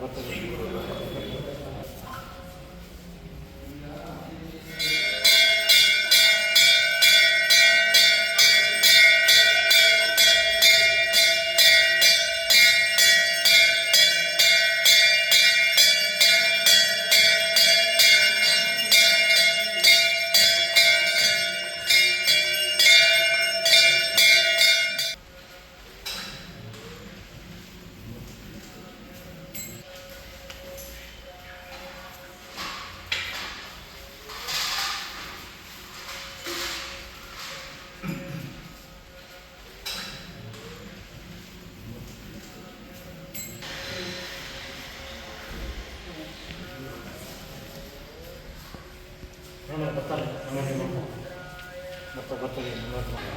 ಬರ್ತಾರೆ ಬರ್ತಾರೆ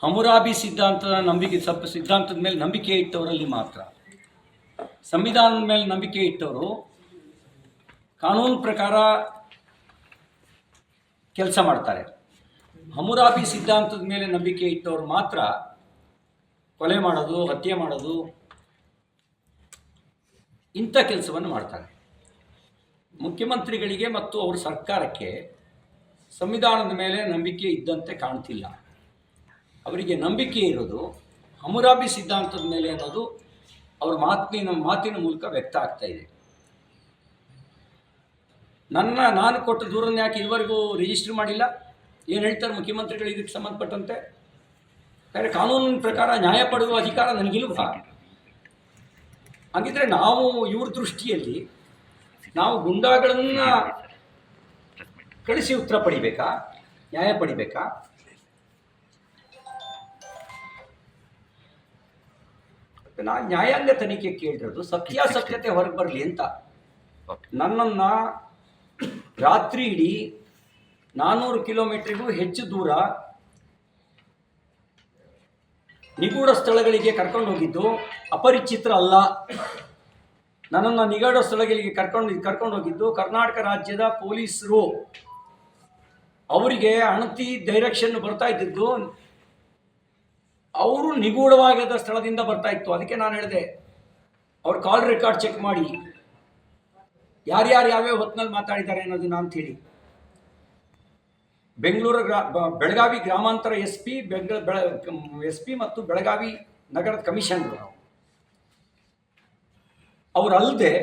ಹಮುರಾಬಿ ಸಿದ್ಧಾಂತದ ಮೇಲೆ ನಂಬಿಕೆ ಇಟ್ಟವರಲ್ಲಿ ಮಾತ್ರ, ಸಂವಿಧಾನದ ಮೇಲೆ ನಂಬಿಕೆ ಇಟ್ಟವರು ಕಾನೂನು ಪ್ರಕಾರ ಕೆಲಸ ಮಾಡ್ತಾರೆ. ಹಮುರಾಬಿ ಸಿದ್ಧಾಂತದ ಮೇಲೆ ನಂಬಿಕೆ ಇಟ್ಟವರು ಮಾತ್ರ ಕೊಲೆ ಮಾಡೋದು, ಹತ್ಯೆ ಮಾಡೋದು, ಇಂಥ ಕೆಲಸವನ್ನು ಮಾಡ್ತಾರೆ. ಮುಖ್ಯಮಂತ್ರಿಗಳಿಗೆ ಮತ್ತು ಅವರ ಸರ್ಕಾರಕ್ಕೆ ಸಂವಿಧಾನದ ಮೇಲೆ ನಂಬಿಕೆ ಇದ್ದಂತೆ ಕಾಣ್ತಿಲ್ಲ. ಅವರಿಗೆ ನಂಬಿಕೆ ಇರೋದು ಹಮುರಾಬಿ ಸಿದ್ಧಾಂತದ ಮೇಲೆ ಅನ್ನೋದು ಅವ್ರ ಮಾತಿನ ಮೂಲಕ ವ್ಯಕ್ತ ಆಗ್ತಾ ಇದೆ. ನಾನು ಕೊಟ್ಟ ದೂರನ್ನು ಯಾಕೆ ಇದುವರೆಗೂ ರಿಜಿಸ್ಟರ್ ಮಾಡಿಲ್ಲ? ಏನು ಹೇಳ್ತಾರೆ ಮುಖ್ಯಮಂತ್ರಿಗಳು ಇದಕ್ಕೆ ಸಂಬಂಧಪಟ್ಟಂತೆ? ಯಾಕಂದರೆ ಕಾನೂನಿನ ಪ್ರಕಾರ ನ್ಯಾಯ ಪಡೆಯುವ ಅಧಿಕಾರ ನನಗಿಲ್ವಾ? ಹಾಗಿದ್ರೆ ನಾವು ಇವ್ರ ದೃಷ್ಟಿಯಲ್ಲಿ ನಾವು ಗುಂಡಾಗಳನ್ನು ಕಳಿಸಿ ಉತ್ತರ ಪಡಿಬೇಕಾ, ನ್ಯಾಯ ಪಡಿಬೇಕಾ? ನಾನು ನ್ಯಾಯಾಂಗ ತನಿಖೆ ಕೇಳಿರೋದು ಸತ್ಯಾಸತ್ಯತೆ ಹೊರಗೆ ಬರಲಿ ಅಂತ. ನನ್ನನ್ನು ರಾತ್ರಿ ಇಡೀ 400 ಕಿಲೋಮೀಟರ್ಗೂ ಹೆಚ್ಚು ದೂರ ನಿಗೂಢ ಸ್ಥಳಗಳಿಗೆ ಕರ್ಕೊಂಡು ಹೋಗಿದ್ದು ಅಪರಿಚಿತರ ಅಲ್ಲ. ನನ್ನನ್ನು ನಿಗೂಢ ಸ್ಥಳಗಳಿಗೆ ಕರ್ಕೊಂಡು ಹೋಗಿದ್ದು ಕರ್ನಾಟಕ ರಾಜ್ಯದ ಪೊಲೀಸರು. ಅವರಿಗೆ ಅಣತಿ ಡೈರೆಕ್ಷನ್ ಬರ್ತಾ ಇದ್ದಿದ್ದು ಅವರು ನಿಗೂಢವಾಗದ ಸ್ಥಳದಿಂದ ಬರ್ತಾ ಇತ್ತು. ಅದಕ್ಕೆ ನಾನು ಹೇಳಿದೆ, ಅವ್ರ ಕಾಲ್ ರೆಕಾರ್ಡ್ ಚೆಕ್ ಮಾಡಿ ಯಾರ್ಯಾರು ಯಾವ್ಯಾವ ಹೊತ್ತಿನಲ್ಲಿ ಮಾತಾಡಿದ್ದಾರೆ ಅನ್ನೋದನ್ನ ಅಂಥೇಳಿ. ಬೆಳಗಾವಿ ಗ್ರಾಮಾಂತರ ಎಸ್ ಪಿ ಮತ್ತು ಬೆಳಗಾವಿ ನಗರದ ಕಮಿಷನರ್ ಅವರಲ್ಲದೆ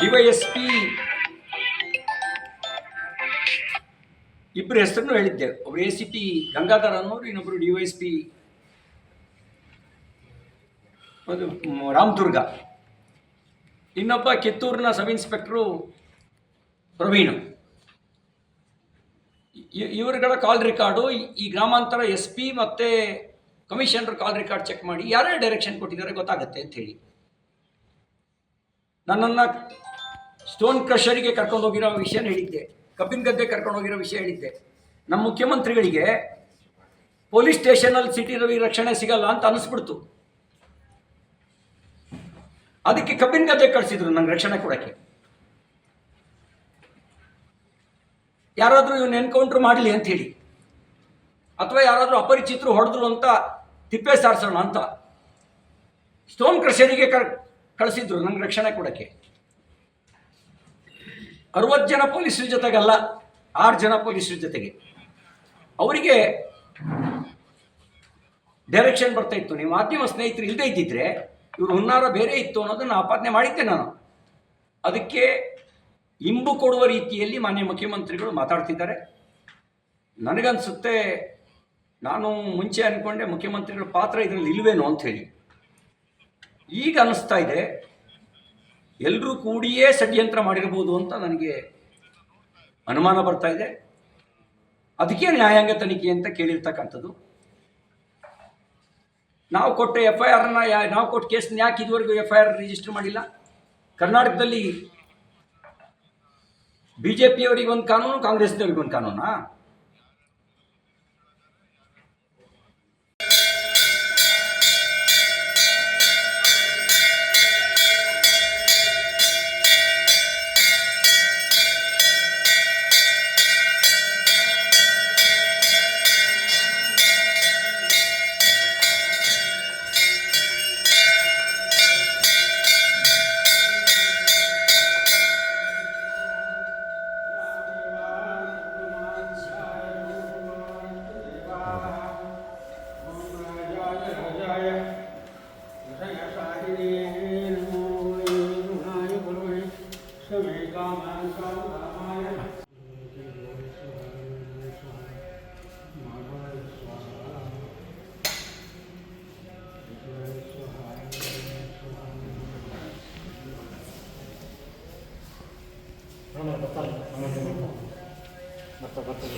DYSP ಇಬ್ಬರು ಹೆಸರನ್ನು ಹೇಳಿದ್ದೆ. ಒಬ್ಬರು ACP ಗಂಗಾಧರ್ ಅನ್ನೋರು, ಇನ್ನೊಬ್ಬರು DYSP ರಾಮದುರ್ಗ, ಇನ್ನೊಬ್ಬ ಕಿತ್ತೂರಿನ ಸಬ್ ಇನ್ಸ್ಪೆಕ್ಟ್ರು ಪ್ರವೀಣ್. ಇವರುಗಳ ಕಾಲ್ ರೆಕಾರ್ಡು ಈ ಗ್ರಾಮಾಂತರ SP ಮತ್ತು ಕಮಿಷನರ್ ಕಾಲ್ ರೆಕಾರ್ಡ್ ಚೆಕ್ ಮಾಡಿ ಯಾರ್ಯಾರು ಡೈರೆಕ್ಷನ್ ಕೊಟ್ಟಿದ್ದಾರೆ ಗೊತ್ತಾಗುತ್ತೆ ಅಂಥೇಳಿ. ನನ್ನನ್ನು ಸ್ಟೋನ್ ಕ್ರಷರಿಗೆ ಕರ್ಕೊಂಡು ಹೋಗಿರೋ ವಿಷಯನ ಹೇಳಿದ್ದೆ, ಕಬ್ಬಿನ ಗದ್ದೆ ಕರ್ಕೊಂಡು ಹೋಗಿರೋ ವಿಷಯ ಹೇಳಿದ್ದೆ. ನಮ್ಮ ಮುಖ್ಯಮಂತ್ರಿಗಳಿಗೆ ಪೊಲೀಸ್ ಸ್ಟೇಷನಲ್ಲಿ ಸಿಟಿ ರವಿ ರಕ್ಷಣೆ ಸಿಗಲ್ಲ ಅಂತ ಅನ್ನಿಸ್ಬಿಡ್ತು. ಅದಕ್ಕೆ ಕಬ್ಬಿನ ಗದ್ದೆ ಕಳಿಸಿದ್ರು ನಂಗೆ ರಕ್ಷಣೆ ಕೊಡೋಕ್ಕೆ. ಯಾರಾದರೂ ಇವನು ಎನ್ಕೌಂಟ್ರ್ ಮಾಡಲಿ ಅಂತ ಹೇಳಿ, ಅಥವಾ ಯಾರಾದರೂ ಅಪರಿಚಿತರು ಹೊಡೆದ್ರು ಅಂತ ತಿಪ್ಪೆ ಸಾರಿಸೋಣ ಅಂತ ಸ್ಟೋನ್ ಕ್ರಷರಿಗೆ ಕಳಿಸಿದ್ರು ನಂಗೆ ರಕ್ಷಣೆ ಕೊಡೋಕ್ಕೆ. 60 ಜನ ಪೊಲೀಸರ ಜೊತೆಗಲ್ಲ, 6 ಜನ ಪೊಲೀಸರ ಜೊತೆಗೆ ಅವರಿಗೆ ಡೈರೆಕ್ಷನ್ ಬರ್ತಾ ಇತ್ತು. ನೀವು ಮಾಧ್ಯಮ ಸ್ನೇಹಿತರು ಇಲ್ಲದೇ ಇದ್ದಿದ್ರೆ ಇವರು ಹುನ್ನಾರ ಬೇರೆ ಇತ್ತು ಅನ್ನೋದನ್ನು ಆಪಾದನೆ ಮಾಡಿದ್ದೆ ನಾನು. ಅದಕ್ಕೆ ಇಂಬು ಕೊಡುವ ರೀತಿಯಲ್ಲಿ ಮಾನ್ಯ ಮುಖ್ಯಮಂತ್ರಿಗಳು ಮಾತಾಡ್ತಿದ್ದಾರೆ. ನನಗನ್ಸುತ್ತೆ, ನಾನು ಮುಂಚೆ ಅಂದ್ಕೊಂಡೆ ಮುಖ್ಯಮಂತ್ರಿಗಳ ಪಾತ್ರ ಇದರಲ್ಲಿ ಇಲ್ವೇನೋ ಅಂತ ಹೇಳಿ. ಈಗ ಅನ್ನಿಸ್ತಾ ಇದೆ ಎಲ್ಲರೂ ಕೂಡಿಯೇ ಷಡ್ಯಂತ್ರ ಮಾಡಿರ್ಬೋದು ಅಂತ ನನಗೆ ಅನುಮಾನ ಬರ್ತಾ ಇದೆ. ಅದಕ್ಕೆ ನ್ಯಾಯಾಂಗ ತನಿಖೆ ಅಂತ ಕೇಳಿರ್ತಕ್ಕಂಥದ್ದು. ನಾವು ಕೊಟ್ಟ FIR ನಾವು ಕೊಟ್ಟ ಕೇಸ್ನ ಯಾಕೆ ಇದುವರೆಗೂ FIR ರಿಜಿಸ್ಟರ್ ಮಾಡಿಲ್ಲ? ಕರ್ನಾಟಕದಲ್ಲಿ BJPಯವರಿಗೆ ಒಂದು ಕಾನೂನು, ಕಾಂಗ್ರೆಸ್ನವ್ರಿಗೆ ಒಂದು ಕಾನೂನಾ? ಬರ್ತಾರೆ